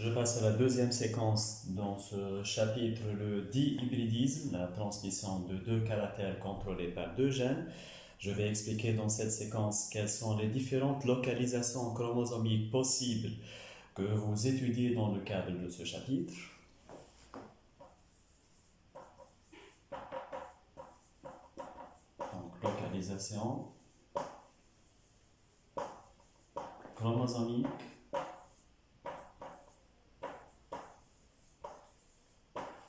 Je passe à la deuxième séquence dans ce chapitre, le dihybridisme, la transmission de deux caractères contrôlés par deux gènes. Je vais expliquer dans cette séquence quelles sont les différentes localisations chromosomiques possibles que vous étudiez dans le cadre de ce chapitre. Donc, localisation chromosomique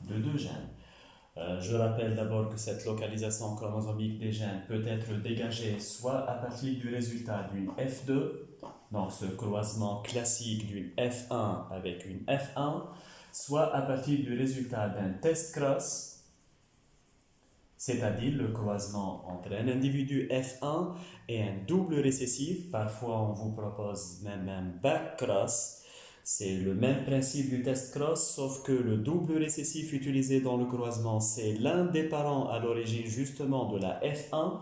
de deux gènes. Je rappelle d'abord que cette localisation chromosomique des gènes peut être dégagée soit à partir du résultat d'une F2, donc ce croisement classique d'une F1 avec une F1, soit à partir du résultat d'un test cross, c'est-à-dire le croisement entre un individu F1 et un double récessif. Parfois on vous propose même un back cross. C'est le même principe du test cross, sauf que le double récessif utilisé dans le croisement, c'est l'un des parents à l'origine justement de la F1.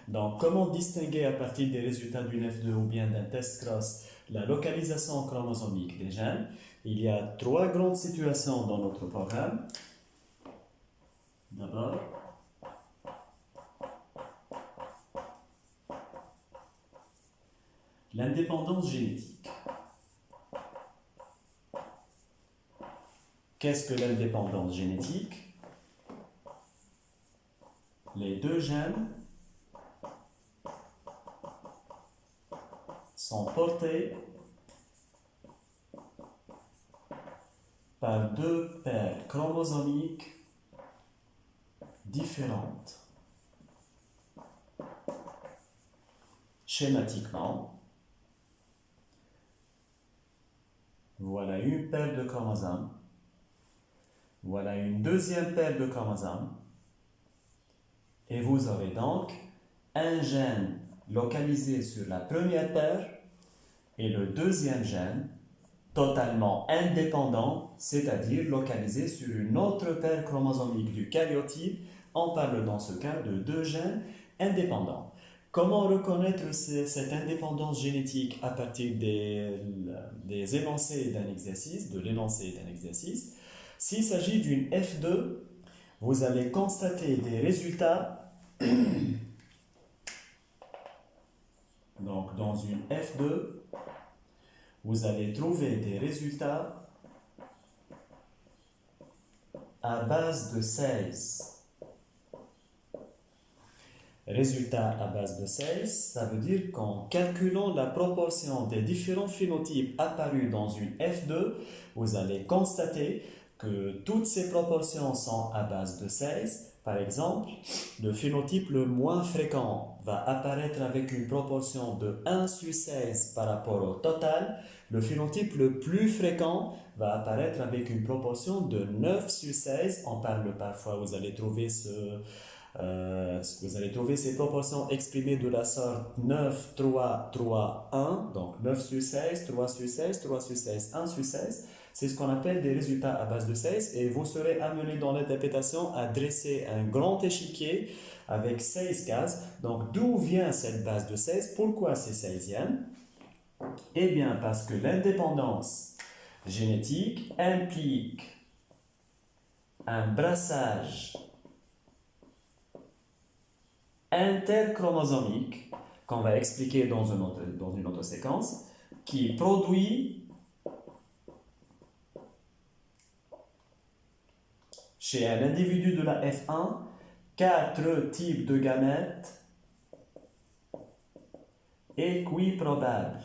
Donc, comment distinguer à partir des résultats d'une F2 ou bien d'un test cross la localisation chromosomique des gènes? Il y a trois grandes situations dans notre programme. D'abord, l'indépendance génétique. Qu'est-ce que l'indépendance génétique? Les deux gènes sont portés par deux paires chromosomiques différentes. Schématiquement, voilà une paire de chromosomes. Voilà une deuxième paire de chromosomes. Et vous aurez donc un gène localisé sur la première paire et le deuxième gène totalement indépendant, c'est-à-dire localisé sur une autre paire chromosomique du karyotype. On parle dans ce cas de deux gènes indépendants. Comment reconnaître cette indépendance génétique à partir des énoncés d'un exercice, de l'énoncé d'un exercice? S'il s'agit d'une F2, vous allez constater des résultats. Donc, dans une F2, vous allez trouver des résultats à base de 16. Résultat à base de 16, ça veut dire qu'en calculant la proportion des différents phénotypes apparus dans une F2, vous allez constater que toutes ces proportions sont à base de 16. Par exemple, le phénotype le moins fréquent va apparaître avec une proportion de 1 sur 16 par rapport au total. Le phénotype le plus fréquent va apparaître avec une proportion de 9 sur 16. On parle parfois, vous allez trouver ces proportions exprimées de la sorte 9, 3, 3, 1. Donc 9 sur 16, 3 sur 16, 3 sur 16, 1 sur 16. C'est ce qu'on appelle des résultats à base de 16 et vous serez amené dans l'interprétation à dresser un grand échiquier avec 16 cases. Donc d'où vient cette base de 16? Pourquoi c'est 16e? Eh bien parce que l'indépendance génétique implique un brassage interchromosomique qu'on va expliquer dans une autre séquence qui produit chez un individu de la F1 4 types de gamètes équiprobables.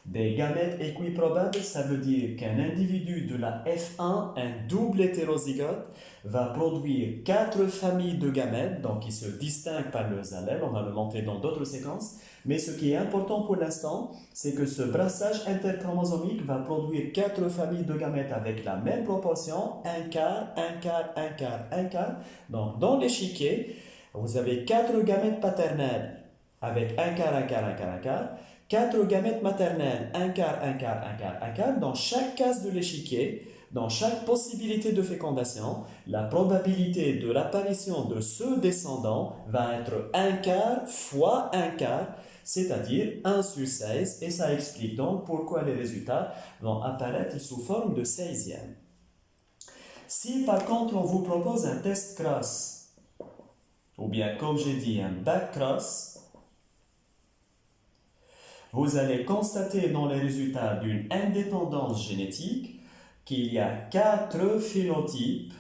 Des gamètes équiprobables, ça veut dire qu'un individu de la F1, un double hétérozygote, va produire 4 familles de gamètes, donc qui se distinguent par leurs allèles, on va le montrer dans d'autres séquences, mais ce qui est important pour l'instant, c'est que ce brassage interchromosomique va produire 4 familles de gamètes avec la même proportion, un quart, un quart, un quart, un quart. Donc dans l'échiquier, vous avez 4 gamètes paternelles avec un quart, un quart, un quart, un quart, 4 gamètes maternelles, un quart, un quart, un quart, un quart. Dans chaque case de l'échiquier, dans chaque possibilité de fécondation, la probabilité de l'apparition de ce descendant va être un quart fois un quart. c'est-à-dire 1 sur 16, et ça explique donc pourquoi les résultats vont apparaître sous forme de 16e. Si par contre on vous propose un test cross, ou bien comme j'ai dit un back cross, vous allez constater dans les résultats d'une indépendance génétique qu'il y a 4 phénotypes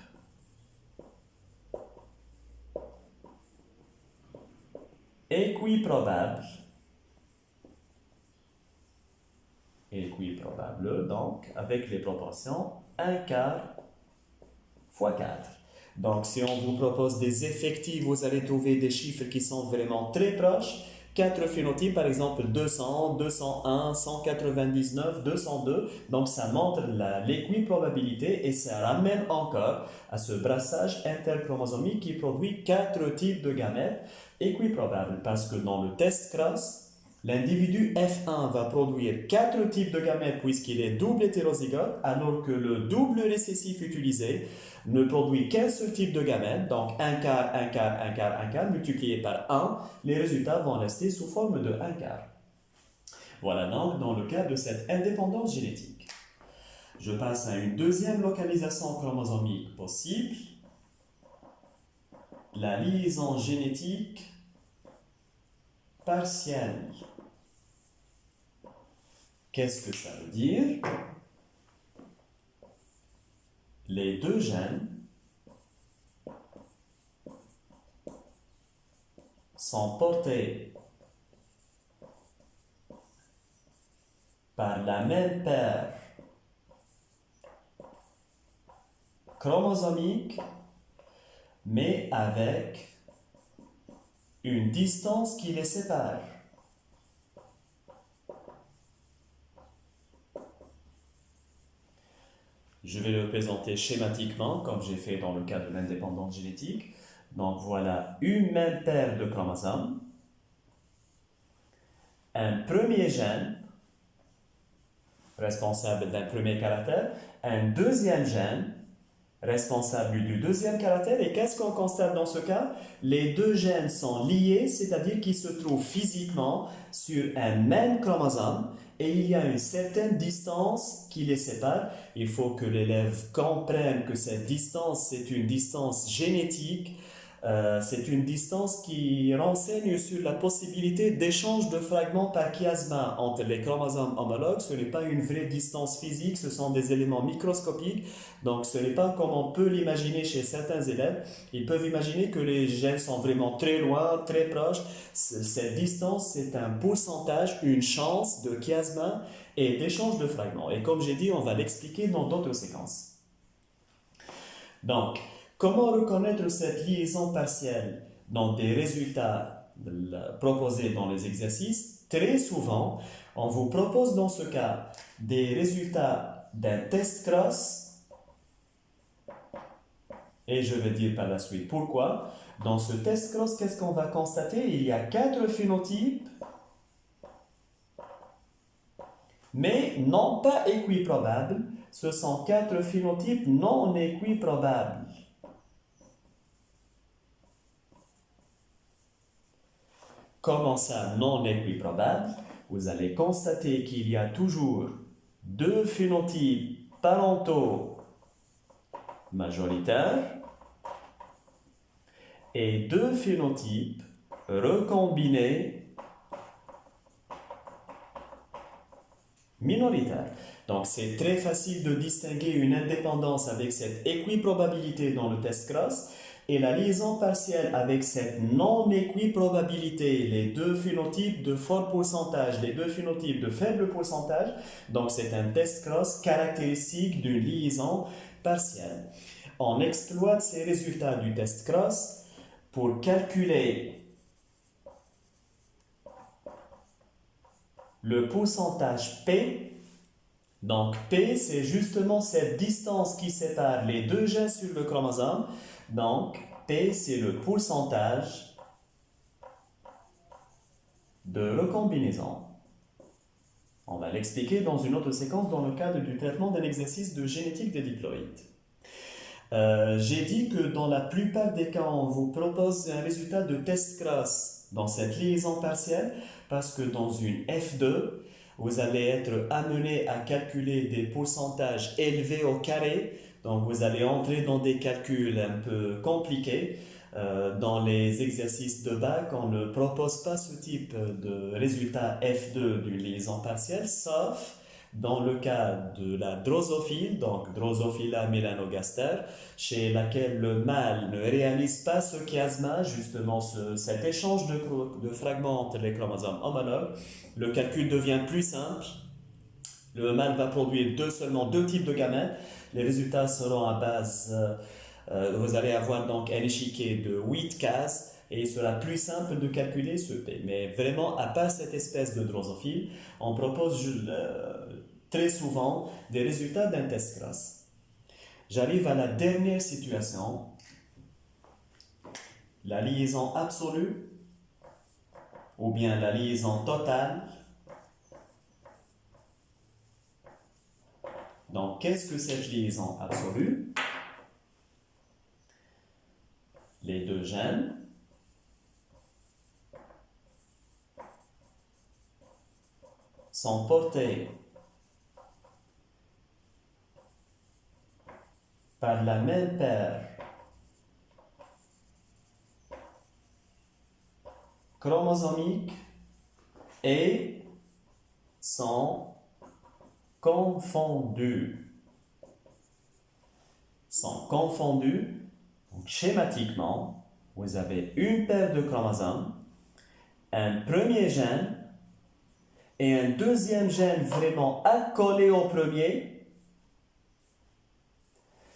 équiprobables, donc avec les proportions 1 quart fois 4. Donc si on vous propose des effectifs, vous allez trouver des chiffres qui sont vraiment très proches. 4 phénotypes, par exemple 200, 201, 199, 202. Donc ça montre l'équiprobabilité et ça ramène encore à ce brassage interchromosomique qui produit 4 types de gamètes équiprobables. Parce que dans le test cross, l'individu F1 va produire 4 types de gamètes puisqu'il est double hétérozygote, alors que le double récessif utilisé ne produit qu'un seul type de gamète, donc 1 quart, 1 quart, 1 quart, 1 quart, multiplié par 1, les résultats vont rester sous forme de 1 quart. Voilà donc dans le cas de cette indépendance génétique. Je passe à une deuxième localisation chromosomique possible, la liaison génétique partielle. Qu'est-ce que ça veut dire? Les deux gènes sont portés par la même paire chromosomique, mais avec une distance qui les sépare. Je vais le présenter schématiquement, comme j'ai fait dans le cas de l'indépendance génétique. Donc voilà une même paire de chromosomes, un premier gène, responsable d'un premier caractère, un deuxième gène, responsable du deuxième caractère. Et qu'est-ce qu'on constate dans ce cas? Les deux gènes sont liés, c'est-à-dire qu'ils se trouvent physiquement sur un même chromosome et il y a une certaine distance qui les sépare. Il faut que l'élève comprenne que cette distance, c'est une distance génétique. C'est une distance qui renseigne sur la possibilité d'échange de fragments par chiasma entre les chromosomes homologues. Ce n'est pas une vraie distance physique, ce sont des éléments microscopiques. Donc ce n'est pas comme on peut l'imaginer chez certains élèves. Ils peuvent imaginer que les gènes sont vraiment très loin, très proches. Cette distance, c'est un pourcentage, une chance de chiasma et d'échange de fragments. Et comme j'ai dit, on va l'expliquer dans d'autres séquences. Donc, comment reconnaître cette liaison partielle dans des résultats proposés dans les exercices? Très souvent, on vous propose dans ce cas des résultats d'un test cross et je vais dire par la suite pourquoi. Dans ce test cross, qu'est-ce qu'on va constater? Il y a 4 phénotypes, mais non pas équiprobables. Ce sont 4 phénotypes non équiprobables. Comment ça, non équiprobable? Vous allez constater qu'il y a toujours 2 phénotypes parentaux majoritaires et 2 phénotypes recombinés minoritaires. Donc c'est très facile de distinguer une indépendance avec cette équiprobabilité dans le test cross et la liaison partielle avec cette non-équiprobabilité, les 2 phénotypes de fort pourcentage, les 2 phénotypes de faible pourcentage. Donc c'est un test cross caractéristique d'une liaison partielle. On exploite ces résultats du test cross pour calculer le pourcentage P. Donc P, c'est justement cette distance qui sépare les 2 gènes sur le chromosome. Donc P, c'est le pourcentage de recombinaison. On va l'expliquer dans une autre séquence dans le cadre du traitement d'un exercice de génétique des diploïdes. J'ai dit que dans la plupart des cas, on vous propose un résultat de test cross dans cette liaison partielle parce que dans une F2, vous allez être amené à calculer des pourcentages élevés au carré. Donc vous allez entrer dans des calculs un peu compliqués. Dans les exercices de bac, on ne propose pas ce type de résultat F2 d'une liaison partielle, sauf dans le cas de la drosophile, donc Drosophila melanogaster, chez laquelle le mâle ne réalise pas ce chiasma, justement cet échange de fragments entre les chromosomes homologues. Le calcul devient plus simple. Le mâle va produire seulement deux types de gamètes. Les résultats seront à base, vous allez avoir donc un échiquier de 8 cases et il sera plus simple de calculer ce P. Mais vraiment, à part cette espèce de drosophile, on propose très souvent des résultats d'un test Cross. J'arrive à la dernière situation, la liaison absolue ou bien la liaison totale. Donc, qu'est-ce que cette liaison absolue? Les deux gènes sont portés par la même paire chromosomique et sont confondus. Donc, schématiquement, vous avez une paire de chromosomes, un premier gène et un deuxième gène vraiment accolé au premier,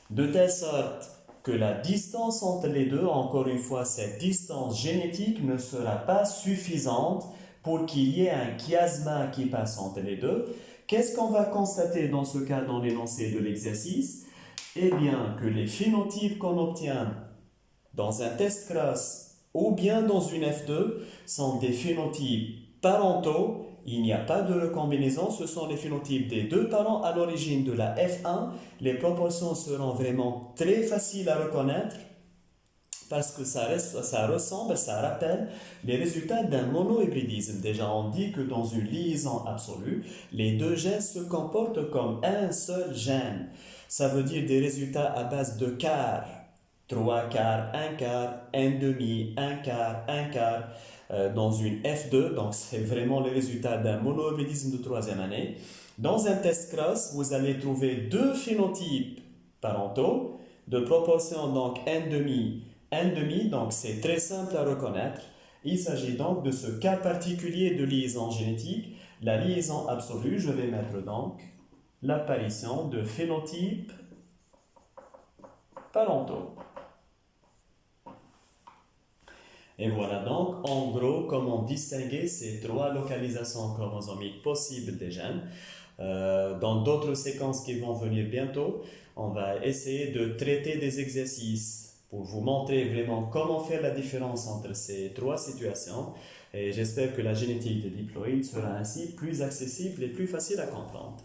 de telle sorte que la distance entre les deux, encore une fois, cette distance génétique ne sera pas suffisante pour qu'il y ait un chiasma qui passe entre les deux. Qu'est-ce qu'on va constater dans ce cas dans l'énoncé de l'exercice? Eh bien, que les phénotypes qu'on obtient dans un test Cross ou bien dans une F2 sont des phénotypes parentaux. Il n'y a pas de recombinaison, ce sont les phénotypes des deux parents à l'origine de la F1. Les proportions seront vraiment très faciles à reconnaître parce que ça ressemble, ça rappelle les résultats d'un monohybridisme. Déjà, on dit que dans une liaison absolue, les deux gènes se comportent comme un seul gène. Ça veut dire des résultats à base de quarts, 3 quarts, 1 quart, 1 demi, 1 quart, 1 quart, dans une F2, donc c'est vraiment les résultats d'un monohybridisme de troisième année. Dans un test Cross, vous allez trouver deux phénotypes parentaux de proportion donc 1 demi, donc c'est très simple à reconnaître. Il s'agit donc de ce cas particulier de liaison génétique, la liaison absolue. Je vais mettre donc l'apparition de phénotypes parentaux. Et voilà donc en gros comment distinguer ces trois localisations chromosomiques possibles des gènes. Dans d'autres séquences qui vont venir bientôt, on va essayer de traiter des exercices pour vous montrer vraiment comment faire la différence entre ces trois situations. Et j'espère que la génétique des diploïdes sera ainsi plus accessible et plus facile à comprendre.